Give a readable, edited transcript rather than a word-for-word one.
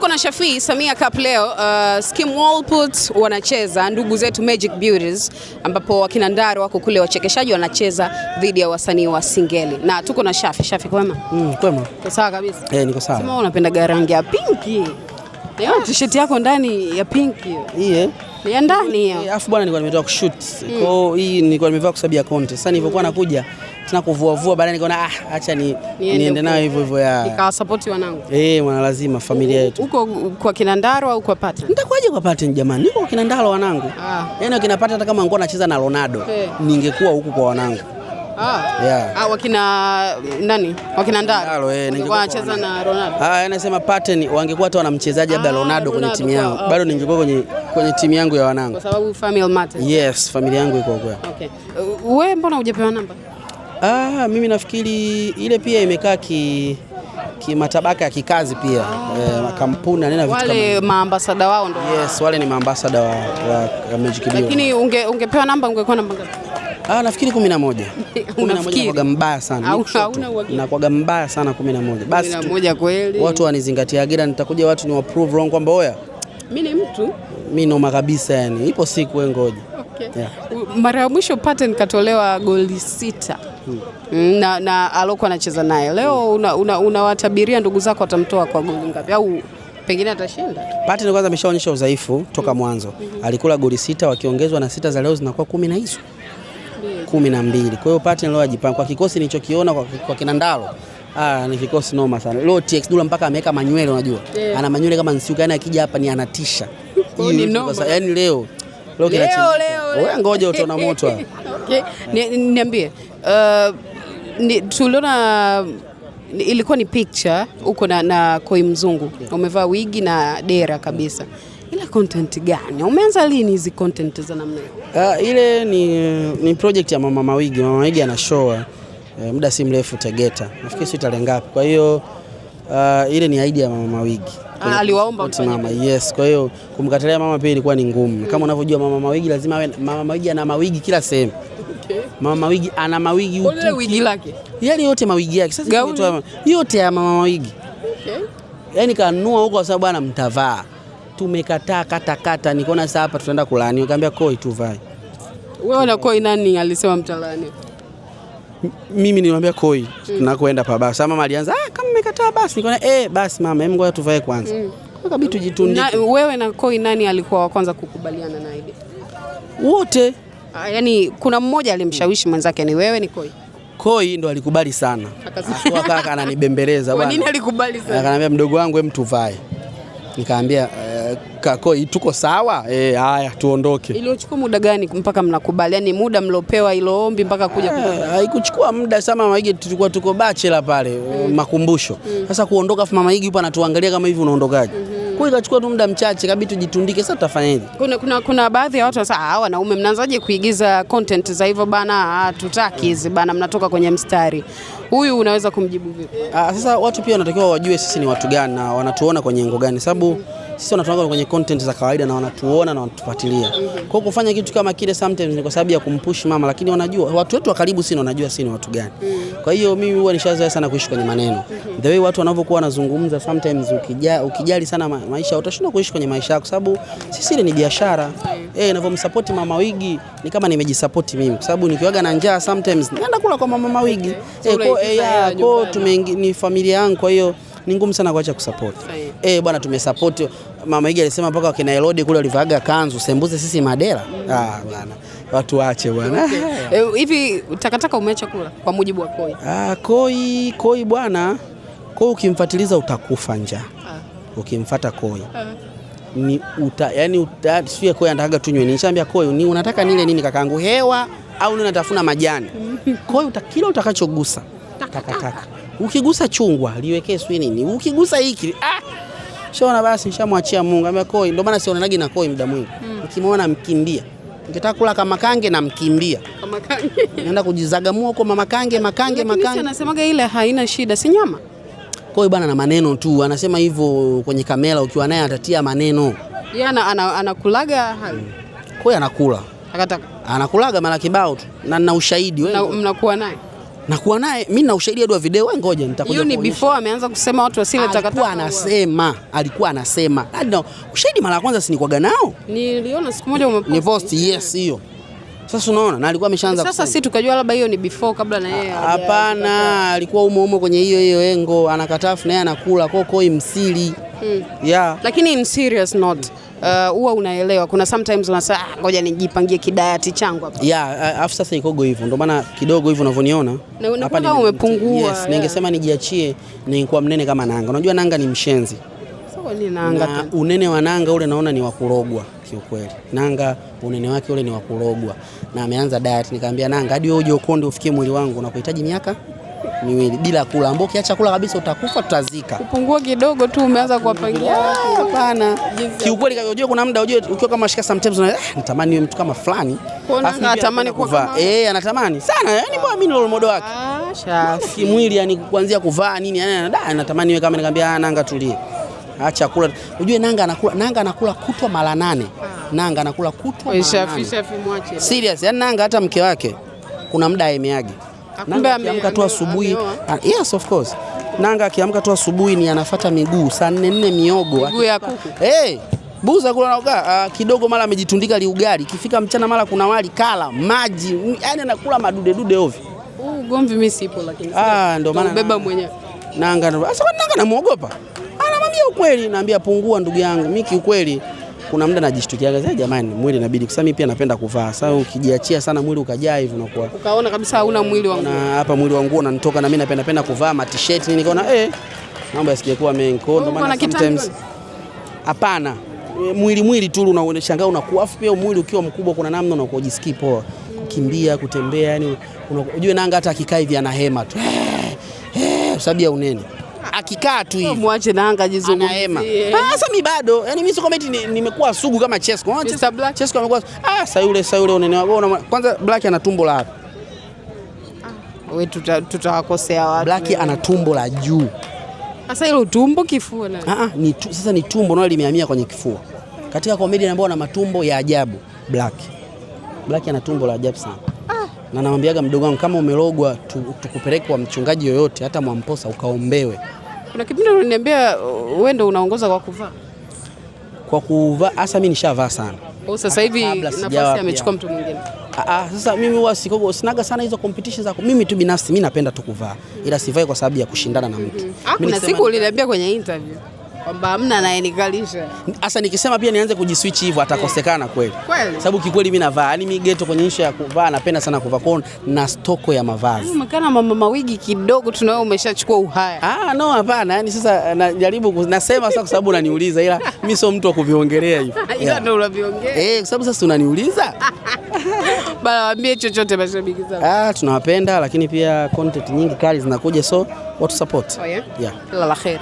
Tuko na Shafii Samia Cup leo, Skim Walput wanacheza ndugu zetu Magic Beauties, ambapo wakina Ndaro wako kule wachekeshaji wanacheza dhidi ya wasanii wa Singeli. Na tuko na Shafi kwema? Kwema. Sawa kabisa. Niko sawa. Sema unapenda rangi ya pinki. Leo t-shirt yako ndani ya pinki. Ni ya ndani hiyo. Alafu bwana nilikuwa nimetoka kushoot. Kwa hiyo hii nilikuwa nimevaa kwa sababu ya content. Sasa nilipokuwa nakuja tena kuvua baadaye nikaona acha niende nayo hivyo ya. Nikawa support wanangu. Mwana lazima familia yetu. Uko kwa kina Ndaro au kwa Pattern? Nitakuwaje kwa Pattern jamani? Niko kwa kina Ndaro wanangu. Yaani wakina Pattern hata kama ningekuwa nacheza na Ronaldo, ningekuwa huku kwa wanangu. Wakina nani? Wakina Ndaro. Ningekuwa nacheza na Ronaldo. Anasema Pattern wangekuwa hata wana mchezaji labda Ronaldo kwenye timu yangu. Bado ningekuwa kwenye timu yangu ya wanangu. Kwa sababu family matter. Yes, familia yangu iko kwa. Okay. Wewe mbona hujapewa namba? Mimi nafikiri ile pia imekaa matabaka ya kikazi pia. Kampuni anena vitu kama wale maambasada wao ndio. Yes, wale ni maambasada wa Magic Beauty. Lakini ungepewa namba ungekuwa namba ngapi? Nafikiri 11. 11 kwa mbaya sana. Hauna uhakika. Na kwa mbaya sana 11. Basi 11 kweli. Watu wanizingatia Agenda nitakuja watu ni approve wrong kwamba oya. Mimi ni mtu. Mimi noma kabisa yani. Ipo siku wewe ngoja. Okay. Mara ya mwisho Pattern katolewa goli 6. Na alokuwa anacheza naye. Leo unawatabiria ndugu zako watamtoa kwa goli ngapi au pengine atashinda? Pattern kwanza ameshaonyesha udhaifu toka mwanzo. Alikula goli 6 wakiongezwa na 6 za leo zinakuwa 10 na hizo. 12. Kwa hiyo Pattern leo ajipanga kwa kikosi nilichokiona kwa kina Ndaro. Ni kikosi noma sana. Leo TX Dula mpaka ameweka manywele unajua. Ana manywele kama nsiuka yani akija hapa ni anatisha. Yaani leo wewe ngoja utaona moto hapa. Okay. Niambie. Tuliona ilikuwa ni picture uko na Koi Mzungu. Umevaa wigi na dera kabisa. Ile content gani? Umeanza lini hizi content za namna hiyo? Ile ni project ya Mama Mawigi. Mama Mawigi ana show muda si mrefu Tegeta. Nafikiri si tarehe ngapi. Kwa hiyo ile ni idea ya Mama Mawigi. Aliwaomba mama. Yes, kwa hiyo kumkatalia mama pia ilikuwa ni ngumu. Kama unavyojua Mama Mawigi lazima awe Mama Mawigi ana mawigi kila sehemu. Okay. Mama Mawigi ana mawigi huko. Ile wigi lake. Yaani yote mawigi yake. Sasa yote ya Mama Mawigi. Okay. Yaani kanunua huko kwa sababu bwana mtavaa. Tumekataa kata nikaona sasa hapa tunaenda kulaani. Nikamwambia Koi tuvae. Wewe na Koi nani alisema mtalaani? Mimi nilimwambia Koi tunakwenda pa basi. Mama alianza kama mmekataa basi. Nikaona basi mama hebu ngoja tuvae kwanza. Kwa kabidi tujitundike. Wewe na Koi nani alikuwa wa kwanza kukubaliana na idea? Wote. Yaani kuna mmoja alimshawishi mwenzake ni wewe ni Koi? Koi ndo alikubali sana. Akawa kaka ananibembeleza bwana. Kwa nini alikubali sana? Akaniambia mdogo wangu hem tuvae. Nikaambia Koi tuko sawa? Haya tuondoke. Ilichukua muda gani mpaka mnakubali? Yaani muda mliopewa ilo ombi mpaka kuja haikuchukua muda sana. Mama Igi tulikuwa tuko bachelor pale makumbusho. Sasa kuondoka afu Mama Igi yupo anatuangalia kama hivi unaondokaje? Kwa hiyo ikachukua tu muda mchache kabidi tujitundike. Sasa tutafanyaje? Kuna baadhi ya watu sasa wanaume mnaanzaje kuigiza content za hivyo bana, tutaki hizi bana, mnatoka kwenye mstari. Huyu unaweza kumjibu vipi? Sasa watu pia wanatakiwa wajue sisi ni watu gani na wanatuona kwenye ngo gani, sababu sisi wanatuanga kwenye content za kawaida na wanatuona na wanatufuatilia. Kwa hiyo kufanya kitu kama kile sometimes ni kwa sababu ya kumpush mama, lakini wanajua watu wetu wa karibu sisi wanajua sisi ni watu gani. Kwa hiyo mimi huwa nishazoea sana kuishi kwenye maneno. The way watu wanavyokuwa wanazungumza sometimes ukijali sana maisha utashindwa kuishi kwenye maisha yako, sababu sisi ile ni biashara. Ninavyomsupport Mama Wigi ni kama nimejisupport mimi, kwa sababu nikiwaga na njaa sometimes naenda kula kwa Mama Wigi. Ni familia yangu, kwa hiyo ni ngumu sana kuacha kusupport. Bwana tumesupport. Mama Wigi alisema mpaka wakina Elodi kule walivaga kanzu, sembuze sisi madela. Bwana watu waache bwana. Hivi takataka umeacha kula kwa mujibu wa Koi? Koi bwana. Koi ukimfuatiliza utakufa njaa. Ukimfuata Koi. Ni sio Koi anataka tunywe. Nishaambia Koi ni unataka nile nini kakaangu, hewa au unatafuna majani? Koi kila utakachogusa takataka. Ukigusa chungwa liwekee swi nini, ukigusa hiki shona basi nishamwachia Mungu. Ambia Koi ndio maana sionanagi na Koi muda mwingi. Ukimwona mkimbia. Nikitaka kula kama kange na mkimbia. Kama kange. Naenda kujizagamua huko mama kange. Anasemaga ile haina shida, si nyama. Koi bwana na maneno tu. Anasema hivyo kwenye kamera, ukiwa naye atatia maneno. Yeye anakulaga hayo. Koi anakula. Takataka. Anakulaga mara kibao tu. Na nina ushahidi wewe. Mnakuwa naye? na kuwa naye mimi na ushahidi wa video. Wewe ngoja nitakuja. Hiyo ni before ameanza kusema watu wasile takataka. Alikuwa anasema. Ndio ushahidi mara ya kwanza si nikwaga nao. Niliona siku moja umepost. Ni post, yes hiyo. Sasa unaona na alikuwa ameshaanza kusema. Sasa si tukajua labda hiyo ni before kabla na yeye. Hapana, alikuwa umo kwenye hiyo engo anakataa naye anakula koi msili. Yeah. Lakini in serious note huwa unaelewa kuna sometimes unasema ngoja nijipangie kidayati changu hapa. Yeah, afu sasa ikogo hivyo. Ndio maana kidogo hivyo unavyoniona. Hapa umepungua. Yes, ningesema nijiachie ningekuwa mnene kama nanga. Unajua nanga ni mshenzi. Sawa ni nanga tena. Unene wa nanga ule naona ni wa kurogwa kiukweli. Nanga unene wake ule ni wa kurogwa. Na ameanza diet nikamwambia nanga hadi wewe uje ukonde ufikie mwili wangu unakuhitaji miaka 2 bila kula. Ambao kiacha kula kabisa utakufa tutazika. Kupungua kidogo tu umeanza kuwapangia. Hapana. Kiukweli unajua kuna muda unajua ukiwa kama shika sometimes natamani niwe mtu kama fulani. Anatamani kuwa kama anatamani sana. Yaani mbona mimi ni role model wake. Shafi. Kimwili yani kuanzia kuvaa nini anatamani niwe kama nikamwambia nanga tulie. Acha kula. Unajua nanga anakula kutwa mara 8. Nanga anakula kutwa mara 8. Shafi mwache. Serious, yani nanga hata mke wake kuna muda aemeage. Nanga akiamka tu asubuhi. Yes of course. Nanga akiamka tu asubuhi ni anafuata miguu saa 4 miogo. Miguu ya kuku. Buza kula na kidogo mara amejitundika liugali. Ikifika mchana mara kuna wali kala, maji. Yani anakula madude ovyo. Ugomvi mimi sipo lakini. Ndio maana beba mwenyewe. Nanga sasa nanga namuogopa. Anamwambia ukweli, naambia pungua ndugu yangu. Mimi kiukweli kuna muda najishtukiaga jamani mwili inabidi kwa sababu mimi pia napenda kuvaa. Sasa ukijiachia sana mwili ukajaa hivi unakuwa. Ukaona kabisa hauna mwili wangu. Na hapa mwili wangu unanitoka na mimi napenda kuvaa ma t-shirt nini nikaona mambo yasijekuwa mengi. Ndio maana sometimes hapana. Mwili tu unashangaa unakuwa afu pia mwili ukiwa mkubwa kuna namna unakuwa ujisikii poa. Kukimbia, kutembea yani unajua nanga hata akikaa hivi ana hema tu. Sababu ya unene. Akikaa tu hivi. Muache nanga jizungumzie. Sasa mimi bado, yani mimi sio kama eti nimekuwa sugu kama Chesco. Chesco amekuwa sasa yule unene wako. Kwanza Black ana tumbo la wewe tutawakosea watu. Black ana tumbo la juu. Sasa hilo tumbo kifua na. Sasa ni tumbo nalo limehamia kwenye kifua. Katika comedian ambao ana matumbo ya ajabu, Black ana tumbo la ajabu sana. Na namwambiaga mdogo wangu kama umelogwa tukupeleke kwa mchungaji yoyote hata Mwamposa ukaombewe. Kuna kipindi unaniambia wewe ndio unaongoza kwa kuvaa. Kwa kuvaa hasa mimi nishavaa sana. Sasa hivi nafasi amechukua mtu mwingine. Sasa mimi huwa sinaga sana hizo competitions zako. Mimi tu binafsi mimi napenda tu kuvaa. Ila sivai kwa sababu ya kushindana na mtu. Kuna siku uliniambia kwenye interview kwamba hamna anayenikalisha. Sasa nikisema pia nianze kujiswitch hivyo atakosekana kweli. Sababu kikweli mimi navaa. Yaani mimi ghetto kwenye issue ya kuvaa napenda sana kuvaa kwa na stoko ya mavazi. Umekaa mama mawigi kidogo tunao umeshachukua uhaya. No hapana. Yaani sasa najaribu nasema sasa kwa sababu unaniuliza ila mimi sio mtu wa kuviongelea hivyo. Ila ndio unaviongelea. Kwa sababu sasa unaniuliza. Bana waambie chochote mashabiki zangu. Tunawapenda lakini pia content nyingi kali zinakuja so watu support. Yeah. Kila la kheri.